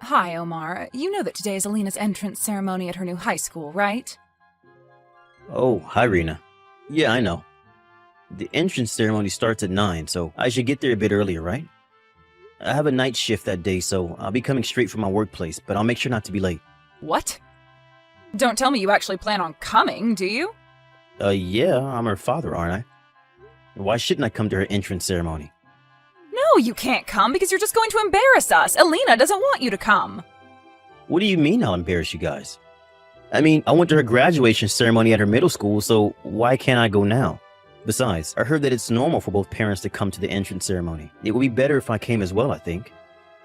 Hi, Omar. You know that today is Alina's entrance ceremony at her new high school, right? Oh, hi, Rena. Yeah, I know. The entrance ceremony starts at 9, so I should get there a bit earlier, right? I have a night shift that day, so I'll be coming straight from my workplace, but I'll make sure not to be late. What? Don't tell me you actually plan on coming, do you? Yeah, I'm her father, aren't I? Why shouldn't I come to her entrance ceremony? No, you can't come because you're just going to embarrass us. Alina doesn't want you to come. What do you mean I'll embarrass you guys? I mean, I went to her graduation ceremony at her middle school, so why can't I go now? Besides, I heard that it's normal for both parents to come to the entrance ceremony. It would be better if I came as well, I think.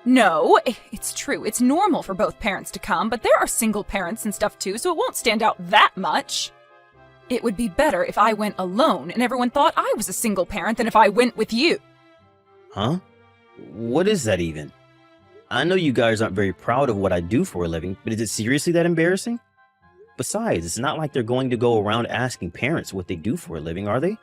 No, it's true. It's normal for both parents to come, but there are single parents and stuff too, so it won't stand out that much. It would be better if I went alone and everyone thought I was a single parent than if I went with you. Huh? What is that even? I know you guys aren't very proud of what I do for a living, but is it seriously that embarrassing? Besides, it's not like they're going to go around asking parents what they do for a living, are they?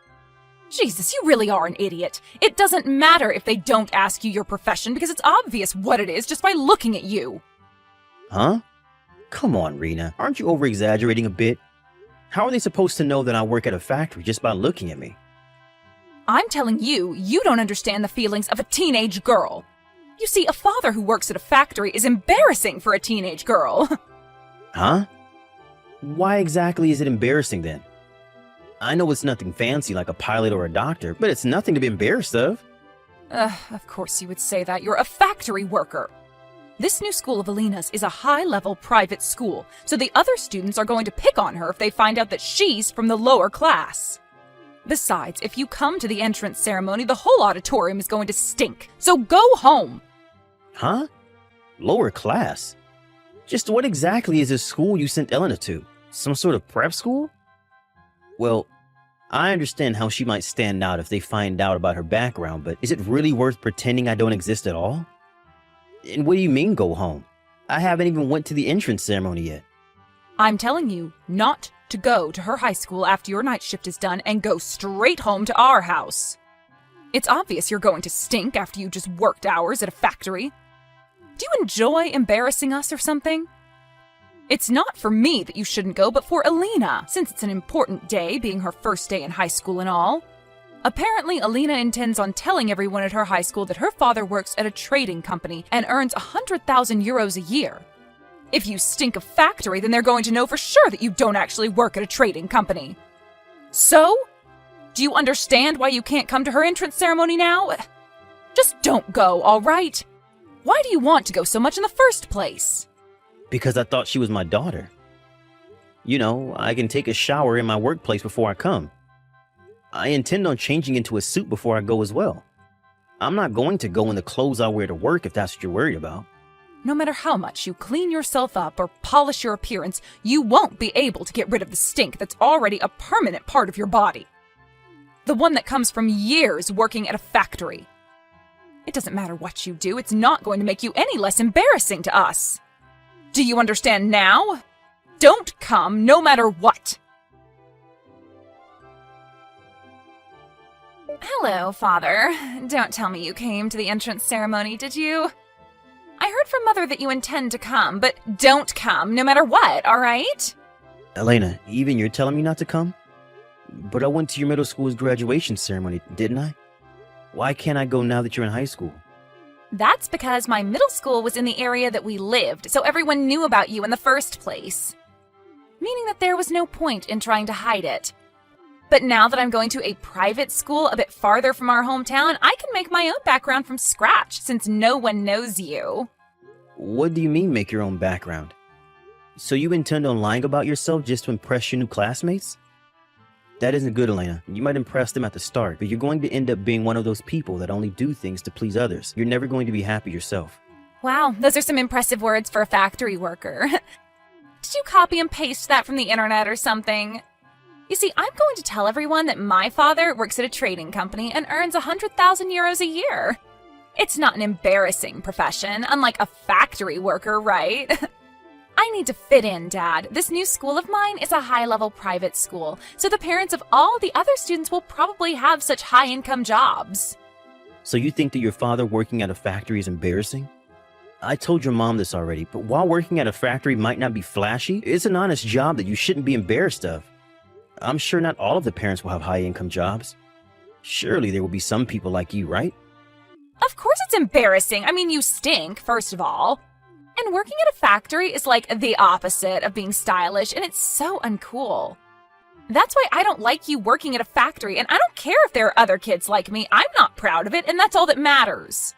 Jesus, you really are an idiot. It doesn't matter if they don't ask you your profession because it's obvious what it is just by looking at you. Huh? Come on, Rena. Aren't you over-exaggerating a bit? How are they supposed to know that I work at a factory just by looking at me? I'm telling you, you don't understand the feelings of a teenage girl. You see, a father who works at a factory is embarrassing for a teenage girl. Huh? Why exactly is it embarrassing then? I know it's nothing fancy like a pilot or a doctor, but it's nothing to be embarrassed of. Of course you would say that. You're a factory worker. This new school of Alina's is a high-level private school, so the other students are going to pick on her if they find out that she's from the lower class. Besides, if you come to the entrance ceremony, the whole auditorium is going to stink, so go home. Huh? Lower class? Just what exactly is this school you sent Elena to? Some sort of prep school? Well, I understand how she might stand out if they find out about her background, but is it really worth pretending I don't exist at all? And what do you mean go home? I haven't even went to the entrance ceremony yet. I'm telling you not to go to her high school after your night shift is done and go straight home to our house. It's obvious you're going to stink after you just worked hours at a factory. Do you enjoy embarrassing us or something? It's not for me that you shouldn't go, but for Alina, since it's an important day, being her first day in high school and all. Apparently, Alina intends on telling everyone at her high school that her father works at a trading company and earns 100,000 euros a year. If you stink of factory, then they're going to know for sure that you don't actually work at a trading company. So? Do you understand why you can't come to her entrance ceremony now? Just don't go, all right? Why do you want to go so much in the first place? Because I thought she was my daughter. You know, I can take a shower in my workplace before I come. I intend on changing into a suit before I go as well. I'm not going to go in the clothes I wear to work if that's what you're worried about. No matter how much you clean yourself up or polish your appearance, you won't be able to get rid of the stink that's already a permanent part of your body. The one that comes from years working at a factory. It doesn't matter what you do, it's not going to make you any less embarrassing to us. Do you understand now? Don't come no matter what. Hello, Father. Don't tell me you came to the entrance ceremony, did you? I heard from Mother that you intend to come, but don't come no matter what, all right? Elena, even you're telling me not to come? But I went to your middle school's graduation ceremony, didn't I? Why can't I go now that you're in high school? That's because my middle school was in the area that we lived, so everyone knew about you in the first place. Meaning that there was no point in trying to hide it. But now that I'm going to a private school a bit farther from our hometown, I can make my own background from scratch since no one knows you. What do you mean make your own background? So you intend on lying about yourself just to impress your new classmates? That isn't good, Elena. You might impress them at the start, but you're going to end up being one of those people that only do things to please others. You're never going to be happy yourself. Wow, those are some impressive words for a factory worker. Did you copy and paste that from the internet or something? You see, I'm going to tell everyone that my father works at a trading company and earns 100,000 euros a year. It's not an embarrassing profession, unlike a factory worker, right? I need to fit in, Dad. This new school of mine is a high-level private school, so the parents of all the other students will probably have such high-income jobs. So you think that your father working at a factory is embarrassing? I told your mom this already, but while working at a factory might not be flashy, it's an honest job that you shouldn't be embarrassed of. I'm sure not all of the parents will have high-income jobs. Surely there will be some people like you, right? Of course it's embarrassing. I mean, you stink, first of all. And working at a factory is like the opposite of being stylish, and it's so uncool. That's why I don't like you working at a factory, and I don't care if there are other kids like me. I'm not proud of it, and that's all that matters.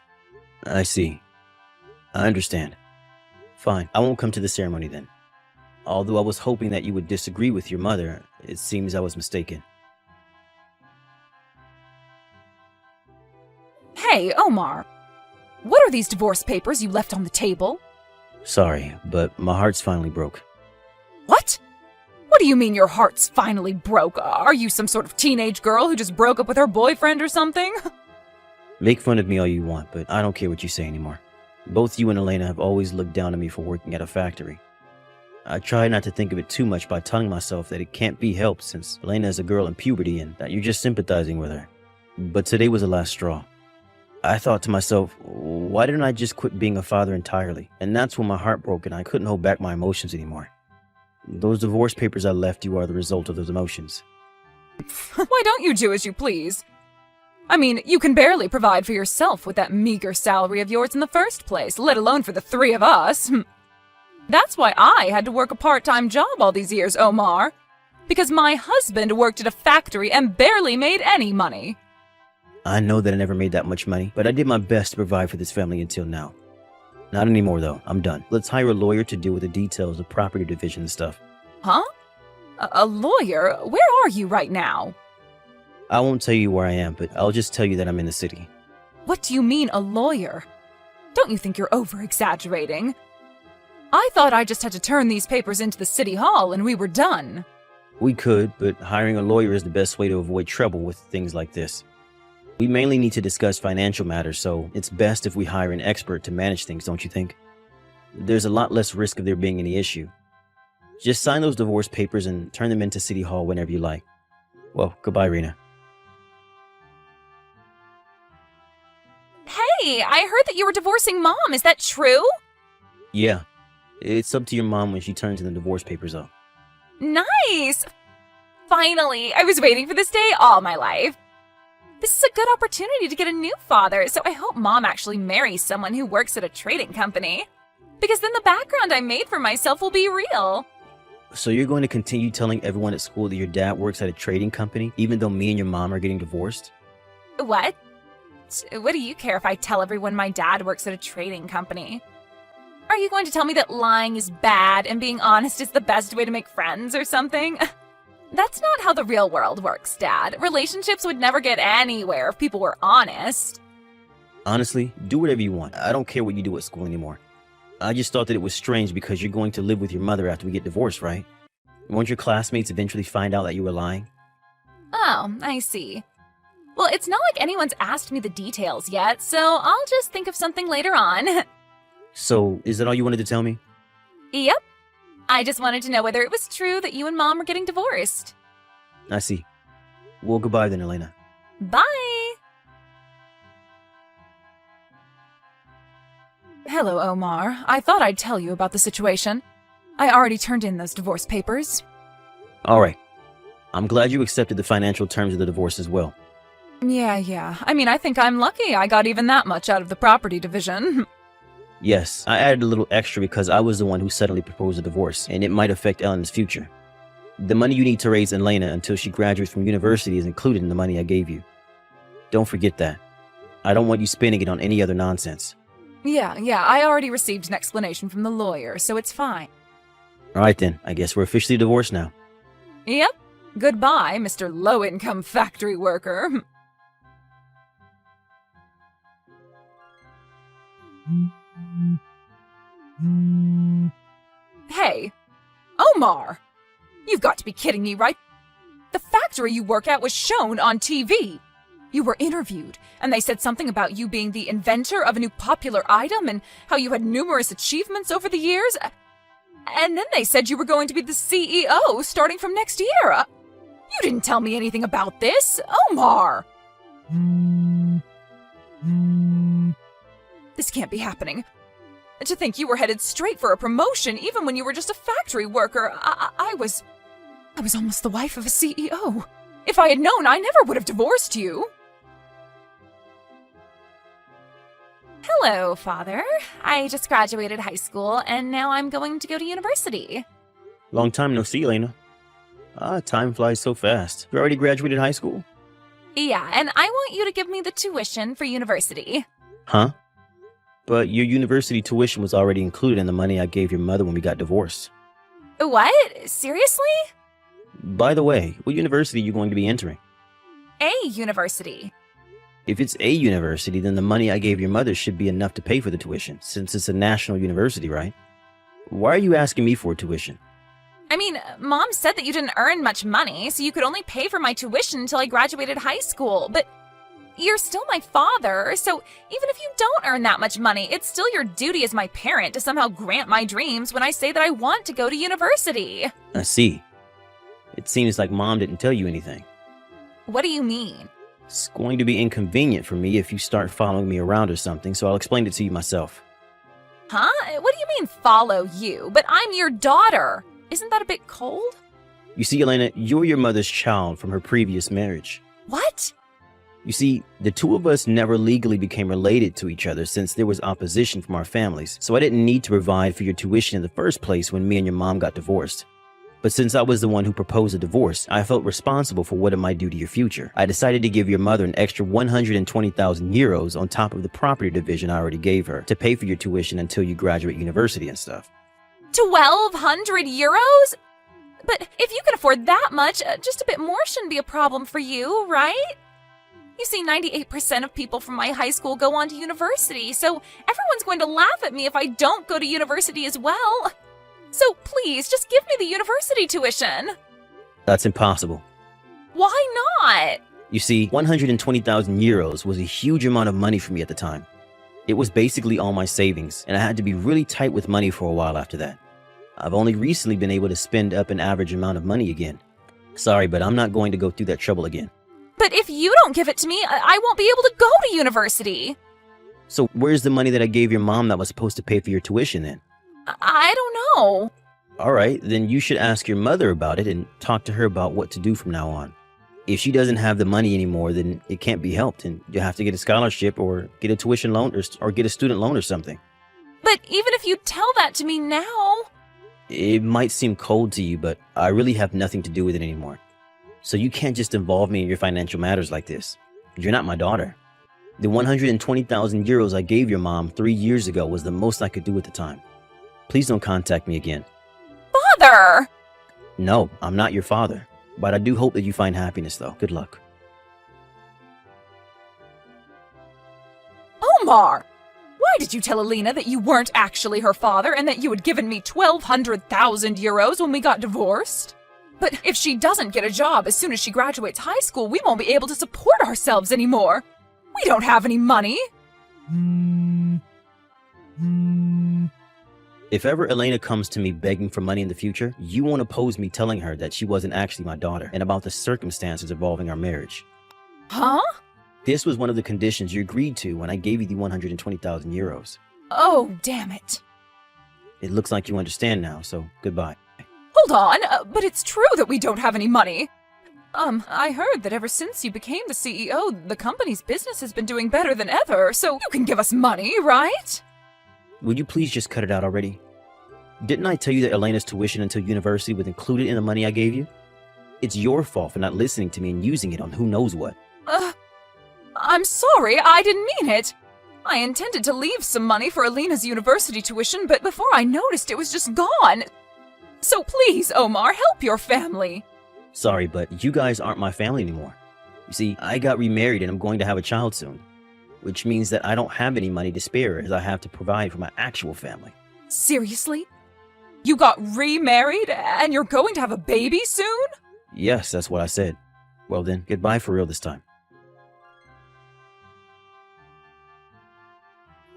I see. I understand. Fine, I won't come to the ceremony then. Although I was hoping that you would disagree with your mother, it seems I was mistaken. Hey, Omar. What are these divorce papers you left on the table? Sorry, but my heart's finally broke. What? What do you mean your heart's finally broke? Are you some sort of teenage girl who just broke up with her boyfriend or something? Make fun of me all you want, but I don't care what you say anymore. Both you and Elena have always looked down on me for working at a factory. I try not to think of it too much by telling myself that it can't be helped since Elena is a girl in puberty and that you're just sympathizing with her. But today was the last straw. I thought to myself, why didn't I just quit being a father entirely? And that's when my heart broke and I couldn't hold back my emotions anymore. Those divorce papers I left you are the result of those emotions. Why don't you do as you please? I mean, you can barely provide for yourself with that meager salary of yours in the first place, let alone for the three of us. That's why I had to work a part-time job all these years, Omar. Because my husband worked at a factory and barely made any money. I know that I never made that much money, but I did my best to provide for this family until now. Not anymore, though. I'm done. Let's hire a lawyer to deal with the details of property division and stuff. Huh? A lawyer? Where are you right now? I won't tell you where I am, but I'll just tell you that I'm in the city. What do you mean, a lawyer? Don't you think you're over-exaggerating? I thought I just had to turn these papers into the city hall and we were done. We could, but hiring a lawyer is the best way to avoid trouble with things like this. We mainly need to discuss financial matters, so it's best if we hire an expert to manage things, don't you think? There's a lot less risk of there being any issue. Just sign those divorce papers and turn them into City Hall whenever you like. Well, goodbye, Rena. Hey, I heard that you were divorcing Mom. Is that true? Yeah, it's up to your mom when she turns in the divorce papers up. Nice! Finally, I was waiting for this day all my life. This is a good opportunity to get a new father, so I hope Mom actually marries someone who works at a trading company. Because then the background I made for myself will be real. So you're going to continue telling everyone at school that your dad works at a trading company, even though me and your mom are getting divorced? What? What do you care if I tell everyone my dad works at a trading company? Are you going to tell me that lying is bad and being honest is the best way to make friends or something? That's not how the real world works, Dad. Relationships would never get anywhere if people were honest. Honestly, do whatever you want. I don't care what you do at school anymore. I just thought that it was strange because you're going to live with your mother after we get divorced, right? Won't your classmates eventually find out that you were lying? Oh, I see. Well, it's not like anyone's asked me the details yet, so I'll just think of something later on. So, is that all you wanted to tell me? Yep. I just wanted to know whether it was true that you and Mom were getting divorced. I see. Well, goodbye then, Elena. Bye! Hello, Omar. I thought I'd tell you about the situation. I already turned in those divorce papers. All right. I'm glad you accepted the financial terms of the divorce as well. Yeah. I mean, I think I'm lucky I got even that much out of the property division. Yes, I added a little extra because I was the one who suddenly proposed a divorce, and it might affect Ellen's future. The money you need to raise Elena until she graduates from university is included in the money I gave you. Don't forget that. I don't want you spending it on any other nonsense. Yeah, I already received an explanation from the lawyer, so it's fine. All right then, I guess we're officially divorced now. Yep. Goodbye, Mr. Low-Income Factory Worker. Hey, Omar! You've got to be kidding me, right? The factory you work at was shown on TV. You were interviewed, and they said something about you being the inventor of a new popular item and how you had numerous achievements over the years. And then they said you were going to be the CEO starting from next year. You didn't tell me anything about this, Omar! This can't be happening. To think you were headed straight for a promotion even when you were just a factory worker. I was almost the wife of a CEO. If I had known, I never would have divorced you. Hello, Father. I just graduated high school, and now I'm going to go to university. Long time no see, Elena. Time flies so fast. You already graduated high school? Yeah, and I want you to give me the tuition for university. Huh? But your university tuition was already included in the money I gave your mother when we got divorced. What? Seriously? By the way, what university are you going to be entering? A university. If it's a university, then the money I gave your mother should be enough to pay for the tuition, since it's a national university, right? Why are you asking me for tuition? I mean, Mom said that you didn't earn much money, so you could only pay for my tuition until I graduated high school, but you're still my father, so even if you don't earn that much money, it's still your duty as my parent to somehow grant my dreams when I say that I want to go to university. I see. It seems like Mom didn't tell you anything. What do you mean? It's going to be inconvenient for me if you start following me around or something, so I'll explain it to you myself. Huh? What do you mean, follow you? But I'm your daughter. Isn't that a bit cold? You see, Elena, you're your mother's child from her previous marriage. What? You see, the two of us never legally became related to each other since there was opposition from our families, so I didn't need to provide for your tuition in the first place when me and your mom got divorced. But since I was the one who proposed a divorce, I felt responsible for what it might do to your future. I decided to give your mother an extra 120,000 euros on top of the property division I already gave her to pay for your tuition until you graduate university and stuff. 1,200 euros? But if you can afford that much, just a bit more shouldn't be a problem for you, right? You see, 98% of people from my high school go on to university, so everyone's going to laugh at me if I don't go to university as well. So please, just give me the university tuition. That's impossible. Why not? You see, 120,000 euros was a huge amount of money for me at the time. It was basically all my savings, and I had to be really tight with money for a while after that. I've only recently been able to spend up an average amount of money again. Sorry, but I'm not going to go through that trouble again. But if you don't give it to me, I won't be able to go to university. So where's the money that I gave your mom that was supposed to pay for your tuition then? I don't know. All right, then you should ask your mother about it and talk to her about what to do from now on. If she doesn't have the money anymore, then it can't be helped, and you'll have to get a scholarship or get a tuition loan or get a student loan or something. But even if you tell that to me now... It might seem cold to you, but I really have nothing to do with it anymore. So you can't just involve me in your financial matters like this. You're not my daughter. The 120,000 euros I gave your mom 3 years ago was the most I could do at the time. Please don't contact me again. Father! No, I'm not your father. But I do hope that you find happiness, though. Good luck. Omar! Why did you tell Alina that you weren't actually her father and that you had given me 1,200,000 euros when we got divorced? But if she doesn't get a job as soon as she graduates high school, we won't be able to support ourselves anymore. We don't have any money. If ever Elena comes to me begging for money in the future, you won't oppose me telling her that she wasn't actually my daughter and about the circumstances involving our marriage. Huh? This was one of the conditions you agreed to when I gave you the 120,000 euros. Oh, damn it. It looks like you understand now, so goodbye. Hold on, but it's true that we don't have any money. I heard that ever since you became the CEO, the company's business has been doing better than ever, so you can give us money, right? Would you please just cut it out already? Didn't I tell you that Elena's tuition until university was included in the money I gave you? It's your fault for not listening to me and using it on who knows what. I'm sorry, I didn't mean it. I intended to leave some money for Alina's university tuition, but before I noticed it was just gone. So please, Omar, help your family. Sorry, but you guys aren't my family anymore. You see, I got remarried and I'm going to have a child soon, which means that I don't have any money to spare as I have to provide for my actual family. Seriously? You got remarried and you're going to have a baby soon? Yes, that's what I said. Well then, goodbye for real this time.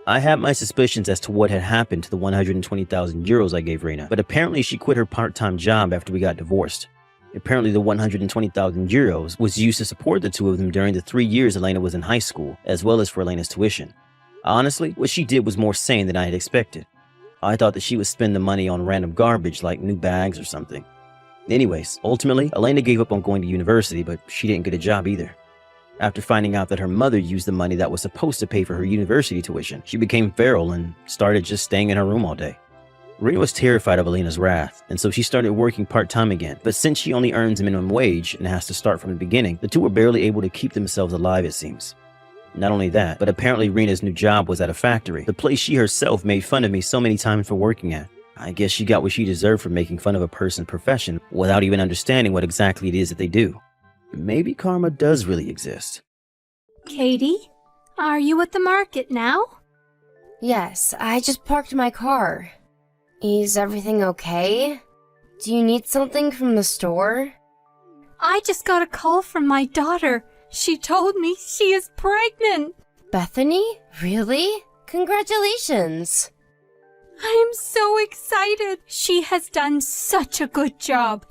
I had my suspicions as to what had happened to the 120,000 euros I gave Reina, but apparently she quit her part-time job after we got divorced. Apparently the 120,000 euros was used to support the two of them during the 3 years Elena was in high school, as well as for Elena's tuition. Honestly, what she did was more sane than I had expected. I thought that she would spend the money on random garbage like new bags or something. Anyways, ultimately, Elena gave up on going to university, but she didn't get a job either. After finding out that her mother used the money that was supposed to pay for her university tuition, she became feral and started just staying in her room all day. Rena was terrified of Elena's wrath, and so she started working part-time again. But since she only earns minimum wage and has to start from the beginning, the two were barely able to keep themselves alive, it seems. Not only that, but apparently Rena's new job was at a factory, the place she herself made fun of me so many times for working at. I guess she got what she deserved for making fun of a person's profession without even understanding what exactly it is that they do. Maybe karma does really exist. Katie, are you at the market now? Yes, I just parked my car. Is everything okay? Do you need something from the store? I just got a call from my daughter. She told me she is pregnant. Bethany? Really? Congratulations! I am so excited. She has done such a good job.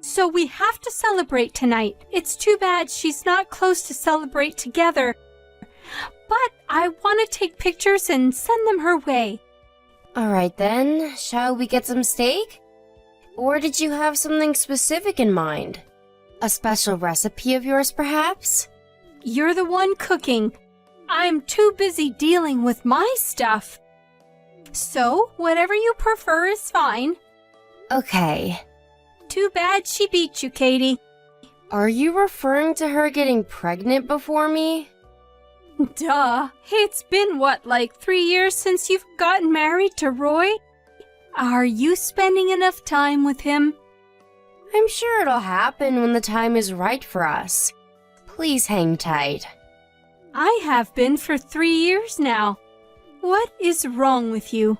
So we have to celebrate tonight. It's too bad she's not close to celebrate together. But I want to take pictures and send them her way. Alright then, shall we get some steak? Or did you have something specific in mind? A special recipe of yours, perhaps? You're the one cooking. I'm too busy dealing with my stuff. So, whatever you prefer is fine. Okay. Too bad she beat you, Katie. Are you referring to her getting pregnant before me? Duh. It's been, like 3 years since you've gotten married to Roy? Are you spending enough time with him? I'm sure it'll happen when the time is right for us. Please hang tight. I have been for 3 years now. What is wrong with you?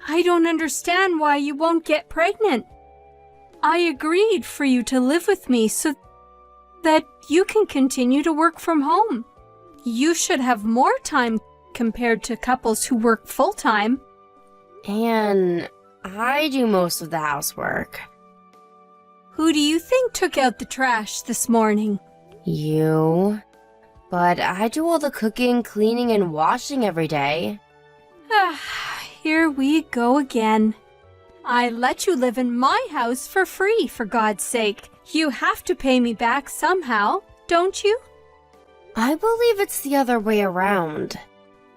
I don't understand why you won't get pregnant. I agreed for you to live with me so that you can continue to work from home. You should have more time compared to couples who work full-time. And I do most of the housework. Who do you think took out the trash this morning? You. But I do all the cooking, cleaning, and washing every day. Here we go again. I let you live in my house for free, for God's sake. You have to pay me back somehow, don't you? I believe it's the other way around.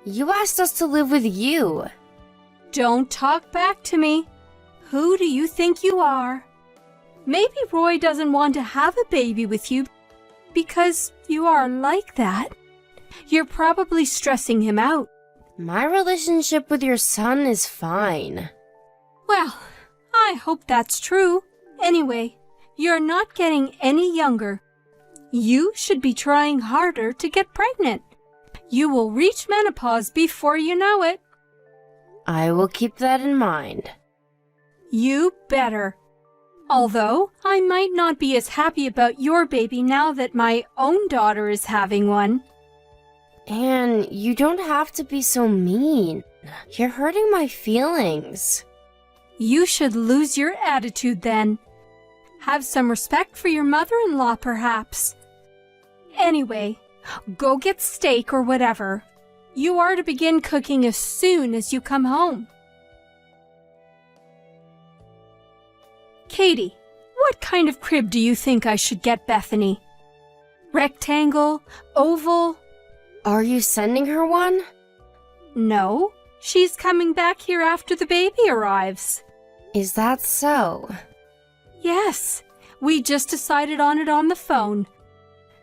You asked us to live with you. Don't talk back to me. Who do you think you are? Maybe Roy doesn't want to have a baby with you because you are like that. You're probably stressing him out. My relationship with your son is fine. Well, I hope that's true. Anyway, you're not getting any younger. You should be trying harder to get pregnant. You will reach menopause before you know it. I will keep that in mind. You better. Although, I might not be as happy about your baby now that my own daughter is having one. Anne, you don't have to be so mean. You're hurting my feelings. You should lose your attitude then. Have some respect for your mother-in-law, perhaps. Anyway, go get steak or whatever. You are to begin cooking as soon as you come home. Katie, what kind of crib do you think I should get Bethany? Rectangle? Oval? Are you sending her one? No, she's coming back here after the baby arrives. Is that so? Yes, we just decided on it on the phone.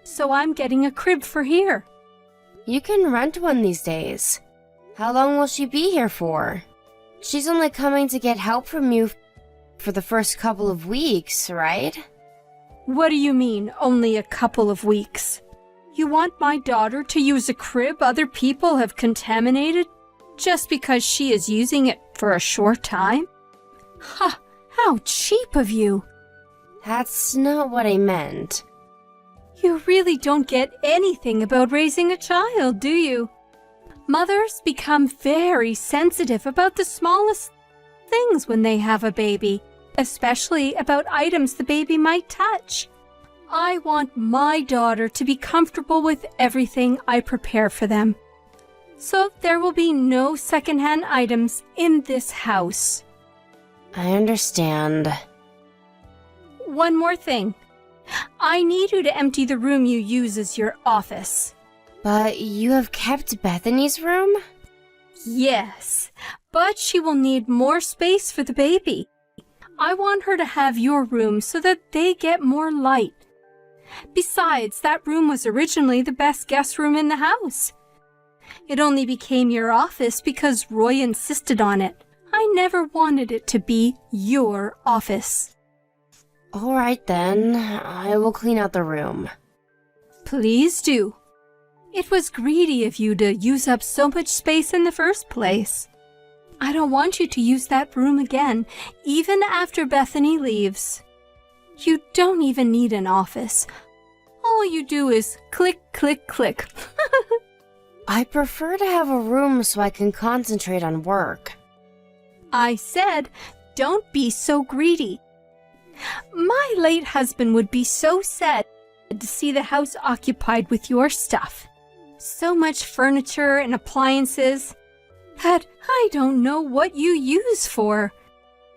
So I'm getting a crib for here. You can rent one these days. How long will she be here for? She's only coming to get help from you for the first couple of weeks, right? What do you mean, only a couple of weeks? You want my daughter to use a crib other people have contaminated just because she is using it for a short time? Ha! How cheap of you! That's not what I meant. You really don't get anything about raising a child, do you? Mothers become very sensitive about the smallest things when they have a baby, especially about items the baby might touch. I want my daughter to be comfortable with everything I prepare for them. So there will be no secondhand items in this house. I understand. One more thing. I need you to empty the room you use as your office. But you have kept Bethany's room? Yes, but she will need more space for the baby. I want her to have your room so that they get more light. Besides, that room was originally the best guest room in the house. It only became your office because Roy insisted on it. I never wanted it to be your office. All right then, I will clean out the room. Please do. It was greedy of you to use up so much space in the first place. I don't want you to use that room again, even after Bethany leaves. You don't even need an office. All you do is click, click, click. I prefer to have a room so I can concentrate on work. I said, don't be so greedy. My late husband would be so sad to see the house occupied with your stuff. So much furniture and appliances that I don't know what you use for.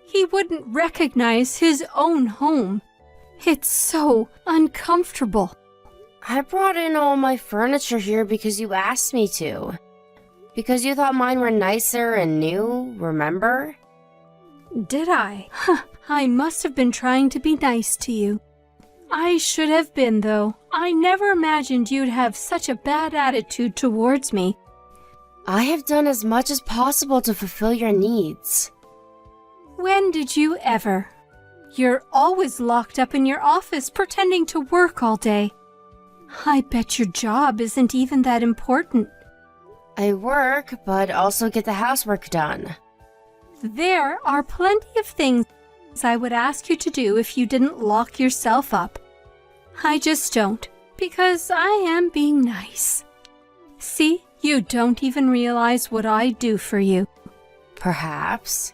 He wouldn't recognize his own home. It's so uncomfortable. I brought in all my furniture here because you asked me to. Because you thought mine were nicer and new, remember? Did I? I must have been trying to be nice to you. I should have been, though. I never imagined you'd have such a bad attitude towards me. I have done as much as possible to fulfill your needs. When did you ever? You're always locked up in your office pretending to work all day. I bet your job isn't even that important. I work, but also get the housework done. There are plenty of things I would ask you to do if you didn't lock yourself up. I just don't, because I am being nice. See, you don't even realize what I do for you. Perhaps.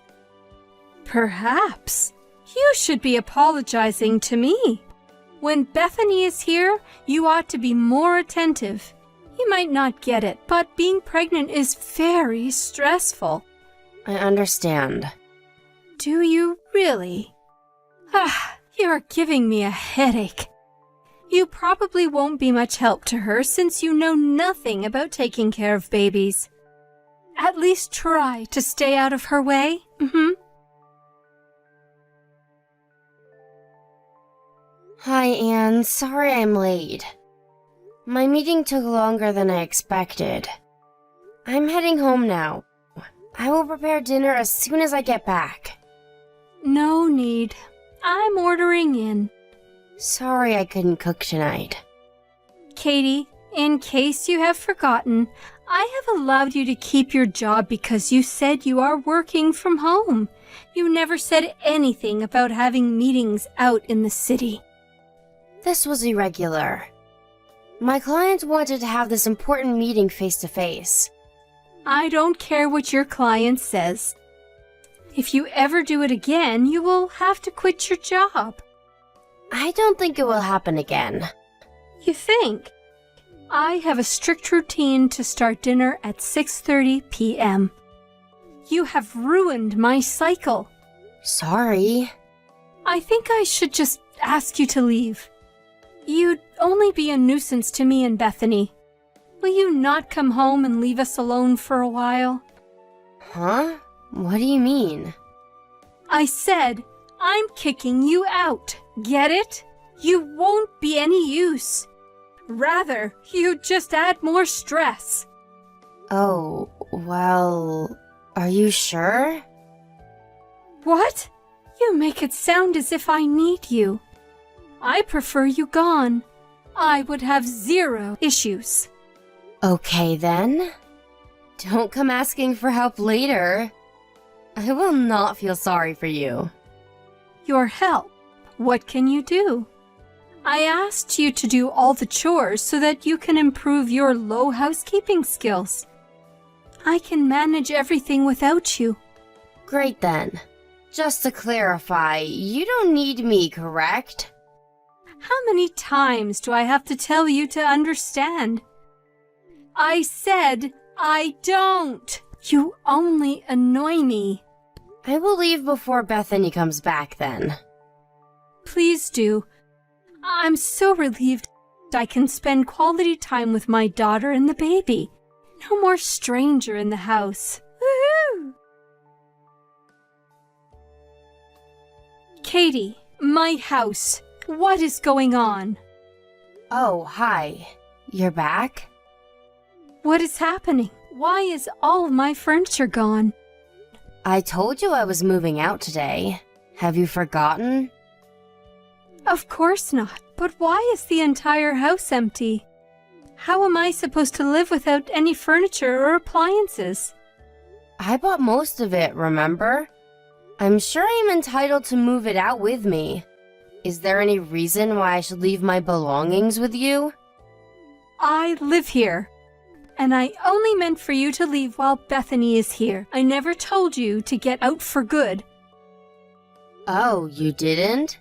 Perhaps. You should be apologizing to me. When Bethany is here, you ought to be more attentive. You might not get it, but being pregnant is very stressful. I understand. Do you really? You're giving me a headache. You probably won't be much help to her since you know nothing about taking care of babies. At least try to stay out of her way. Hi, Anne. Sorry I'm late. My meeting took longer than I expected. I'm heading home now. I will prepare dinner as soon as I get back. No need. I'm ordering in. Sorry I couldn't cook tonight. Katie, in case you have forgotten, I have allowed you to keep your job because you said you are working from home. You never said anything about having meetings out in the city. This was irregular. My client wanted to have this important meeting face to face. I don't care what your client says. If you ever do it again, you will have to quit your job. I don't think it will happen again. You think? I have a strict routine to start dinner at 6:30 p.m. You have ruined my cycle. Sorry. I think I should just ask you to leave. You'd only be a nuisance to me and Bethany. Will you not come home and leave us alone for a while? Huh? What do you mean? I said, I'm kicking you out. Get it? You won't be any use. Rather, you just add more stress. Oh, well, are you sure? What? You make it sound as if I need you. I prefer you gone. I would have 0 issues. Okay then. Don't come asking for help later. I will not feel sorry for you. Your help. What can you do? I asked you to do all the chores so that you can improve your low housekeeping skills. I can manage everything without you. Great then. Just to clarify, you don't need me, correct? How many times do I have to tell you to understand? I said I don't. You only annoy me. I will leave before Bethany comes back then. Please do. I'm so relieved I can spend quality time with my daughter and the baby. No more stranger in the house. Woohoo! Katie, my house. What is going on? Oh, hi. You're back? What is happening? Why is all of my furniture gone? I told you I was moving out today. Have you forgotten? Of course not. But why is the entire house empty? How am I supposed to live without any furniture or appliances? I bought most of it, remember? I'm sure I'm entitled to move it out with me. Is there any reason why I should leave my belongings with you? I live here. And I only meant for you to leave while Bethany is here. I never told you to get out for good. Oh, you didn't?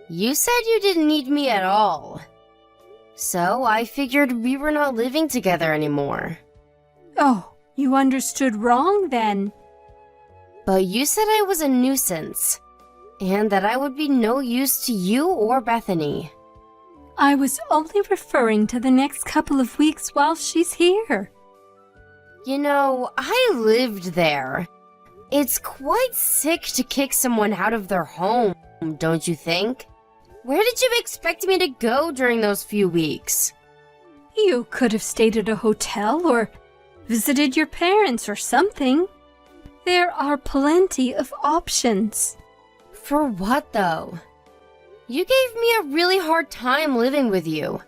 You said you didn't need me at all. So I figured we were not living together anymore. Oh, you understood wrong then. But you said I was a nuisance, and that I would be no use to you or Bethany. I was only referring to the next couple of weeks while she's here. You know, I lived there. It's quite sick to kick someone out of their home, don't you think? Where did you expect me to go during those few weeks? You could have stayed at a hotel or visited your parents or something. There are plenty of options. For what, though? You gave me a really hard time living with you.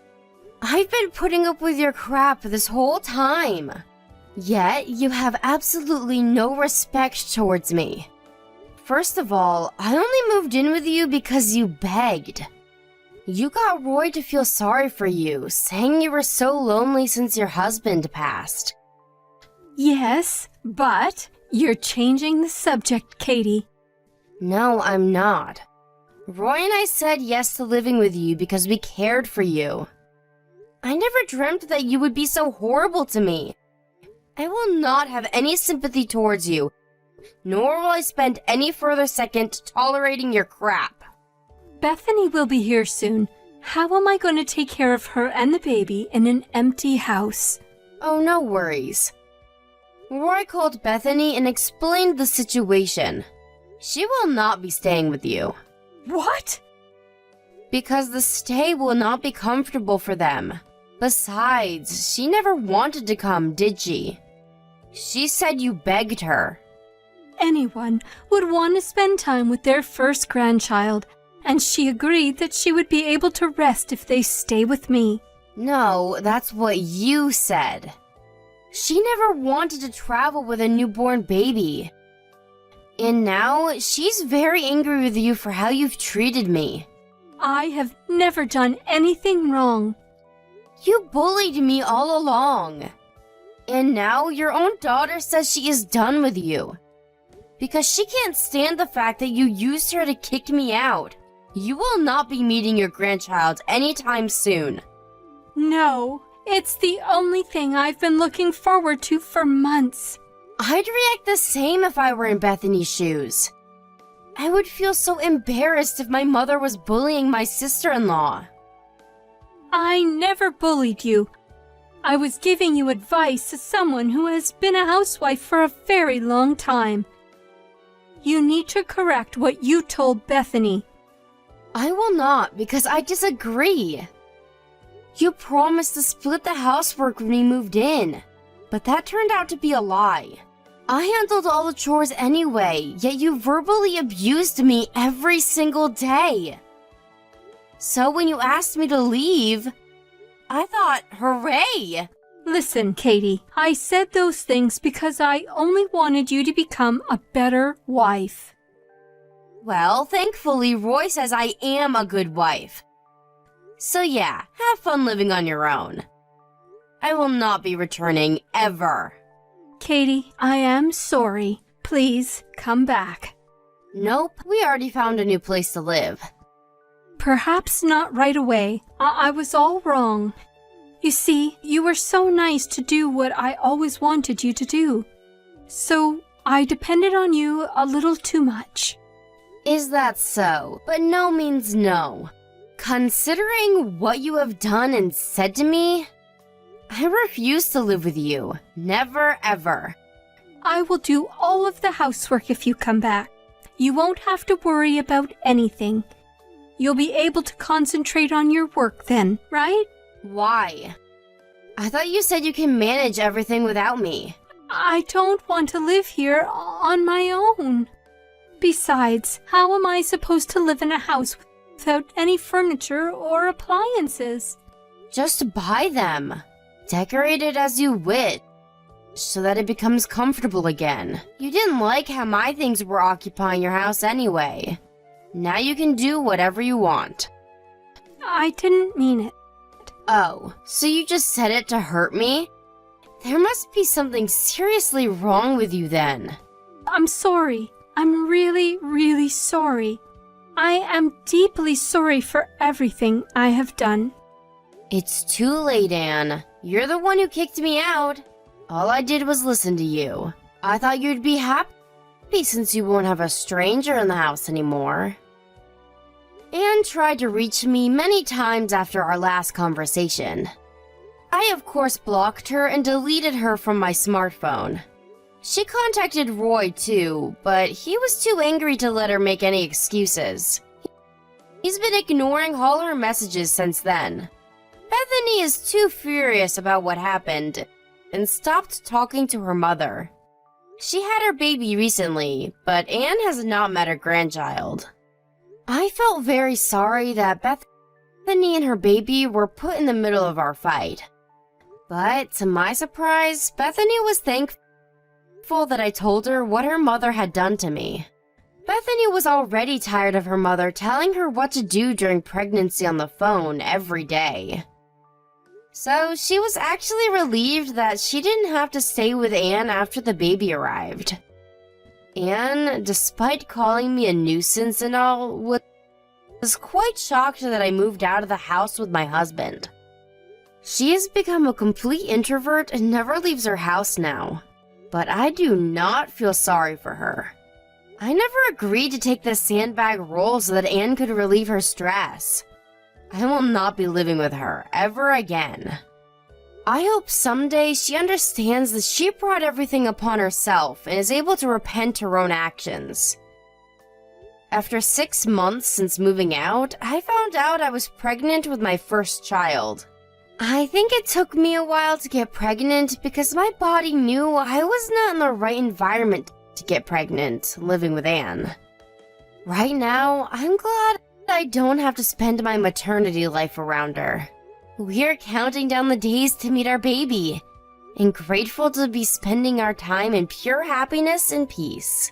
I've been putting up with your crap this whole time. Yet, you have absolutely no respect towards me. First of all, I only moved in with you because you begged. You got Roy to feel sorry for you, saying you were so lonely since your husband passed. Yes, but you're changing the subject, Katie. No, I'm not. Roy and I said yes to living with you because we cared for you. I never dreamt that you would be so horrible to me. I will not have any sympathy towards you, nor will I spend any further second tolerating your crap. Bethany will be here soon. How am I going to take care of her and the baby in an empty house? Oh, no worries. Roy called Bethany and explained the situation. She will not be staying with you. What? Because the stay will not be comfortable for them. Besides, she never wanted to come, did she? She said you begged her. Anyone would want to spend time with their first grandchild, and she agreed that she would be able to rest if they stay with me. No, that's what you said. She never wanted to travel with a newborn baby. And now, she's very angry with you for how you've treated me. I have never done anything wrong. You bullied me all along. And now, your own daughter says she is done with you. Because she can't stand the fact that you used her to kick me out. You will not be meeting your grandchild anytime soon. No, it's the only thing I've been looking forward to for months. I'd react the same if I were in Bethany's shoes. I would feel so embarrassed if my mother was bullying my sister-in-law. I never bullied you. I was giving you advice as someone who has been a housewife for a very long time. You need to correct what you told Bethany. I will not, because I disagree. You promised to split the housework when we moved in, but that turned out to be a lie. I handled all the chores anyway, yet you verbally abused me every single day. So when you asked me to leave, I thought, hooray! Listen, Katie, I said those things because I only wanted you to become a better wife. Well, thankfully, Roy says I am a good wife. So yeah, have fun living on your own. I will not be returning ever. Katie, I am sorry. Please, come back. Nope, we already found a new place to live. Perhaps not right away. I was all wrong. You see, you were so nice to do what I always wanted you to do. So I depended on you a little too much. Is that so? But no means no. Considering what you have done and said to me, I refuse to live with you. Never, ever. I will do all of the housework if you come back. You won't have to worry about anything. You'll be able to concentrate on your work then, right? Why? I thought you said you can manage everything without me. I don't want to live here on my own. Besides, how am I supposed to live in a house without any furniture or appliances? Just buy them. Decorate it as you wish, so that it becomes comfortable again. You didn't like how my things were occupying your house anyway. Now you can do whatever you want. I didn't mean it. Oh, so you just said it to hurt me? There must be something seriously wrong with you then. I'm sorry. I'm really, really sorry. I am deeply sorry for everything I have done. It's too late, Anne. You're the one who kicked me out. All I did was listen to you. I thought you'd be happy since you won't have a stranger in the house anymore. Anne tried to reach me many times after our last conversation. I, of course, blocked her and deleted her from my smartphone. She contacted Roy, too, but he was too angry to let her make any excuses. He's been ignoring all her messages since then. Bethany is too furious about what happened and stopped talking to her mother. She had her baby recently, but Anne has not met her grandchild. I felt very sorry that Bethany and her baby were put in the middle of our fight. But to my surprise, Bethany was thankful that I told her what her mother had done to me. Bethany was already tired of her mother telling her what to do during pregnancy on the phone every day. So she was actually relieved that she didn't have to stay with Anne after the baby arrived. Anne, despite calling me a nuisance and all, was quite shocked that I moved out of the house with my husband. She has become a complete introvert and never leaves her house now. But I do not feel sorry for her. I never agreed to take the sandbag role so that Anne could relieve her stress. I will not be living with her ever again. I hope someday she understands that she brought everything upon herself and is able to repent her own actions. After 6 months since moving out, I found out I was pregnant with my first child. I think it took me a while to get pregnant because my body knew I was not in the right environment to get pregnant living with Anne. Right now, I'm glad I don't have to spend my maternity life around her. We're counting down the days to meet our baby, and grateful to be spending our time in pure happiness and peace.